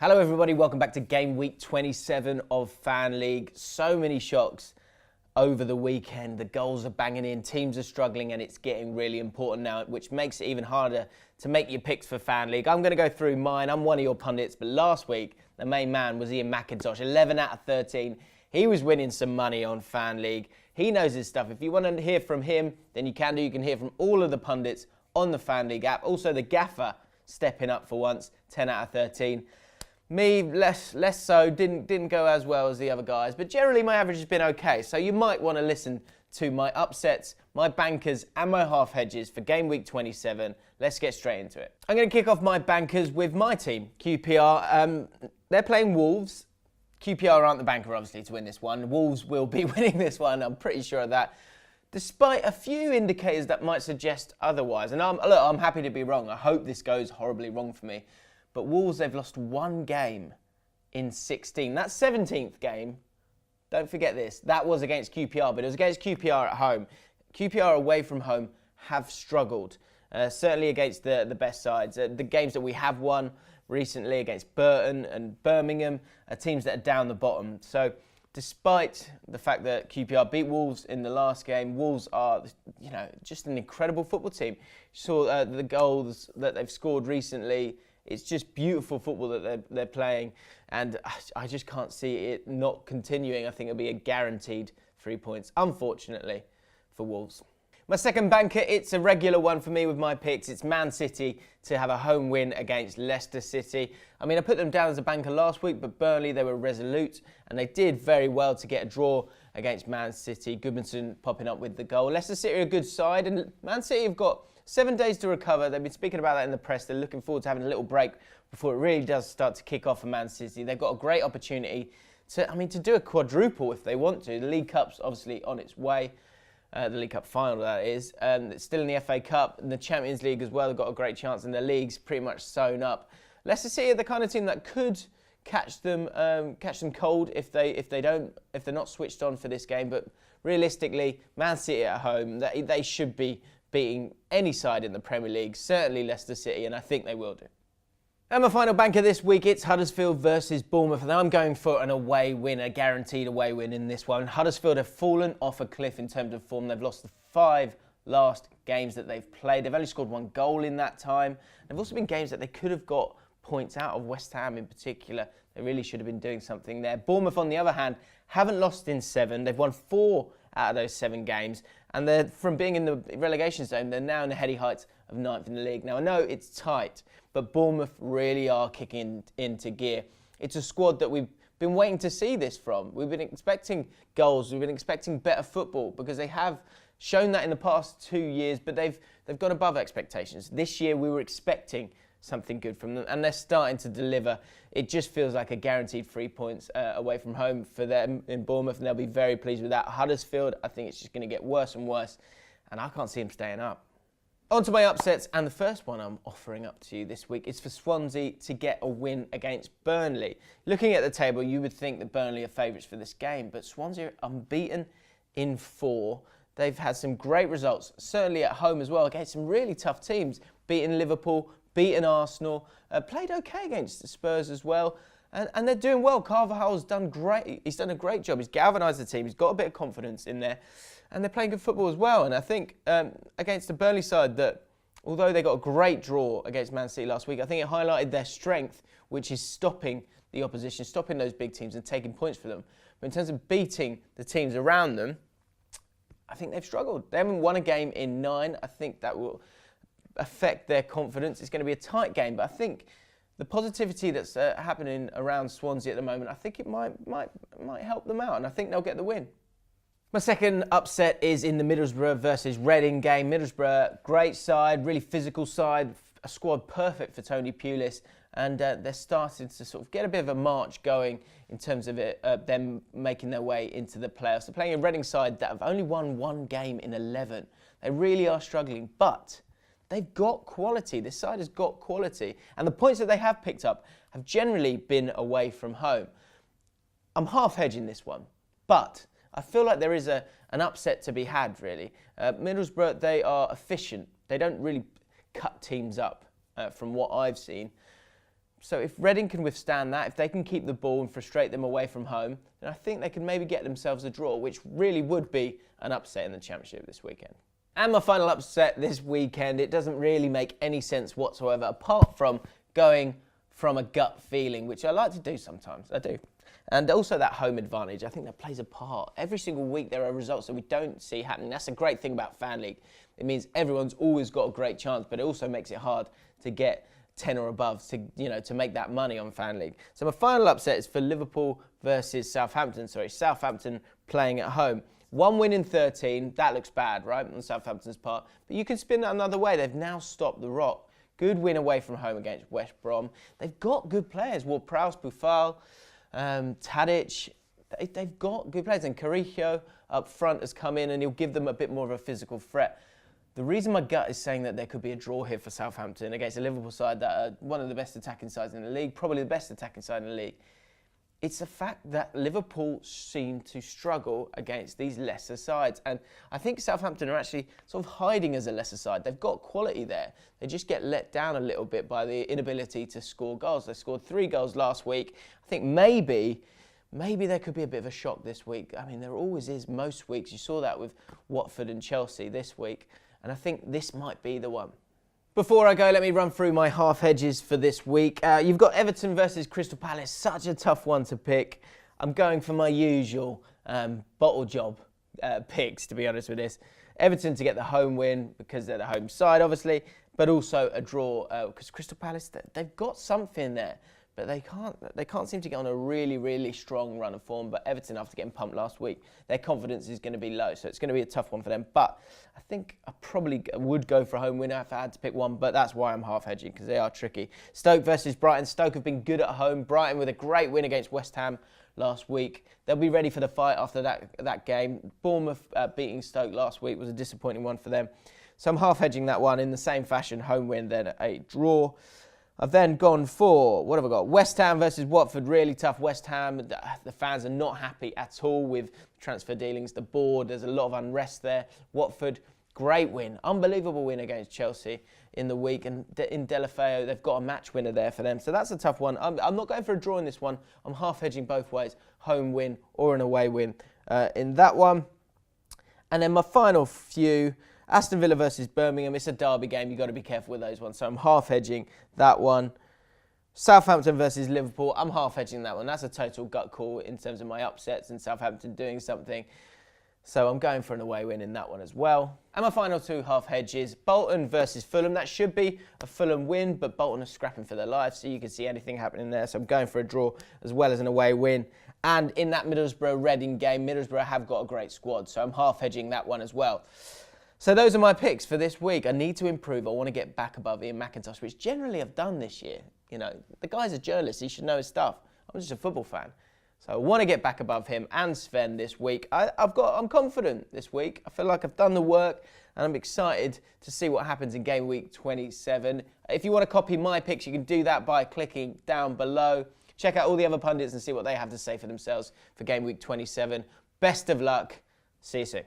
Hello everybody, welcome back to game week 27 of Fan League. So many shocks over the weekend. The goals are banging in, teams are struggling, and it's getting really important now, which makes it even harder to make your picks for Fan League. I'm going to go through mine. I'm one of your pundits, but last week the main man was Ian McIntosh, 11 out of 13. He was winning some money on Fan League. He knows his stuff. If you want to hear from him, then you can do. You can hear from all of the pundits on the Fan League app. Also the gaffer stepping up for once, 10 out of 13. Me, less so, didn't go as well as the other guys, but generally my average has been okay. So you might want to listen to my upsets, my bankers, and my half hedges for game week 27. Let's get straight into it. I'm going to kick off my bankers with my team, QPR. They're playing Wolves. QPR aren't the banker, obviously, to win this one. Wolves will be winning this one, I'm pretty sure of that, despite a few indicators that might suggest otherwise. And I'm happy to be wrong. I hope this goes horribly wrong for me. But Wolves, they've lost one game in 16. That 17th game, don't forget this, that was against QPR, but it was against QPR at home. QPR away from home have struggled, certainly against the best sides. The games that we have won recently against Burton and Birmingham are teams that are down the bottom. So despite the fact that QPR beat Wolves in the last game, Wolves are, just an incredible football team. You saw the goals that they've scored recently. It's just beautiful football that they're playing, and I just can't see it not continuing. I think it'll be a guaranteed 3 points, unfortunately, for Wolves. My second banker, it's a regular one for me with my picks. It's Man City to have a home win against Leicester City. I mean, I put them down as a banker last week, but Burnley, they were resolute, and they did very well to get a draw against Man City. Goodmanson popping up with the goal. Leicester City are a good side, and Man City have got 7 days to recover. They've been speaking about that in the press. They're looking forward to having a little break before it really does start to kick off for Man City. They've got a great opportunity to do a quadruple if they want to. The League Cup's obviously on its way. The League Cup final, that is. It's still in the FA Cup and the Champions League as well. They've got a great chance, and the league's pretty much sewn up. Leicester City are the kind of team that could catch them cold if they're not switched on for this game. But realistically, Man City at home, they should be beating any side in the Premier League, certainly Leicester City, and I think they will do. And my final banker this week, it's Huddersfield versus Bournemouth, and I'm going for an away win, a guaranteed away win in this one. Huddersfield have fallen off a cliff in terms of form. They've lost the 5 last games that they've played. They've only scored 1 goal in that time. There've also been games that they could have got points out of, West Ham in particular. They really should have been doing something there. Bournemouth, on the other hand, haven't lost in 7. They've won 4 out of those 7 games, and they're, from being in the relegation zone, they're now in the heady heights of 9th in the league. Now, I know it's tight, but Bournemouth really are kicking into gear. It's a squad that we've been waiting to see this from. We've been expecting goals, we've been expecting better football, because they have shown that in the past 2 years, but they've gone above expectations. This year, we were expecting something good from them, and they're starting to deliver. It just feels like a guaranteed 3 points away from home for them in Bournemouth, and they'll be very pleased with that. Huddersfield, I think it's just going to get worse and worse, and I can't see them staying up. On to my upsets, and the first one I'm offering up to you this week is for Swansea to get a win against Burnley. Looking at the table, you would think that Burnley are favourites for this game, but Swansea are unbeaten in 4. They've had some great results, certainly at home as well, against some really tough teams, beating Liverpool, beaten Arsenal, played okay against the Spurs as well, and they're doing well. Carvajal's done great. He's done a great job. He's galvanised the team. He's got a bit of confidence in there, and they're playing good football as well. And I think against the Burnley side, that although they got a great draw against Man City last week, I think it highlighted their strength, which is stopping the opposition, stopping those big teams and taking points for them. But in terms of beating the teams around them, I think they've struggled. They haven't won a game in 9. I think that will affect their confidence. It's going to be a tight game, but I think the positivity that's happening around Swansea at the moment, I think it might help them out, and I think they'll get the win. My second upset is in the Middlesbrough versus Reading game. Middlesbrough, great side, really physical side, a squad perfect for Tony Pulis, and they're starting to sort of get a bit of a march going in terms of them making their way into the playoffs. They're playing a Reading side that have only won 1 game in 11. They really are struggling, but they've got quality. This side has got quality. And the points that they have picked up have generally been away from home. I'm half hedging this one, but I feel like there is an upset to be had, really. Middlesbrough, they are efficient. They don't really cut teams up from what I've seen. So if Reading can withstand that, if they can keep the ball and frustrate them away from home, then I think they can maybe get themselves a draw, which really would be an upset in the Championship this weekend. And my final upset this weekend, it doesn't really make any sense whatsoever, apart from going from a gut feeling, which I like to do sometimes. I do. And also that home advantage, I think that plays a part. Every single week there are results that we don't see happening. That's a great thing about Fan League. It means everyone's always got a great chance, but it also makes it hard to get 10 or above to make that money on Fan League. So my final upset is for Liverpool versus Southampton. Southampton playing at home. 1 win in 13, that looks bad, right, on Southampton's part. But you can spin that another way. They've now stopped the rot. Good win away from home against West Brom. They've got good players. Ward-Prowse, Boufal, Tadic. They've got good players. And Carrillo up front has come in and he'll give them a bit more of a physical threat. The reason my gut is saying that there could be a draw here for Southampton against a Liverpool side that are one of the best attacking sides in the league, probably the best attacking side in the league, it's the fact that Liverpool seem to struggle against these lesser sides. And I think Southampton are actually sort of hiding as a lesser side. They've got quality there. They just get let down a little bit by the inability to score goals. They scored 3 goals last week. I think maybe there could be a bit of a shock this week. I mean, there always is most weeks. You saw that with Watford and Chelsea this week. And I think this might be the one. Before I go, let me run through my half hedges for this week. You've got Everton versus Crystal Palace. Such a tough one to pick. I'm going for my usual bottle job picks, to be honest with this. Everton to get the home win because they're the home side, obviously, but also a draw because Crystal Palace, they've got something there. But they can't seem to get on a really, really strong run of form. But Everton, after getting pumped last week, their confidence is going to be low. So it's going to be a tough one for them. But I think I probably would go for a home winner if I had to pick one. But that's why I'm half hedging, because they are tricky. Stoke versus Brighton. Stoke have been good at home. Brighton with a great win against West Ham last week. They'll be ready for the fight after that game. Bournemouth beating Stoke last week was a disappointing one for them. So I'm half hedging that one in the same fashion. Home win, then a draw. I've then gone for, what have I got? West Ham versus Watford, really tough. West Ham, the fans are not happy at all with transfer dealings, the board. There's a lot of unrest there. Watford, great win, unbelievable win against Chelsea in the week. And in Delafeu, they've got a match winner there for them. So that's a tough one. I'm not going for a draw in this one. I'm half hedging both ways, home win or an away win in that one. And then my final few, Aston Villa versus Birmingham. It's a derby game. You've got to be careful with those ones. So I'm half hedging that one. Southampton versus Liverpool. I'm half hedging that one. That's a total gut call in terms of my upsets and Southampton doing something. So I'm going for an away win in that one as well. And my final 2 half hedges, Bolton versus Fulham. That should be a Fulham win, but Bolton are scrapping for their lives, so you can see anything happening there. So I'm going for a draw as well as an away win. And in that Middlesbrough-Reading game, Middlesbrough have got a great squad, so I'm half hedging that one as well. So those are my picks for this week. I need to improve. I want to get back above Ian McIntosh, which generally I've done this year. You know, the guy's a journalist. He should know his stuff. I'm just a football fan. So I want to get back above him and Sven this week. I'm confident this week. I feel like I've done the work and I'm excited to see what happens in game week 27. If you want to copy my picks, you can do that by clicking down below. Check out all the other pundits and see what they have to say for themselves for game week 27. Best of luck. See you soon.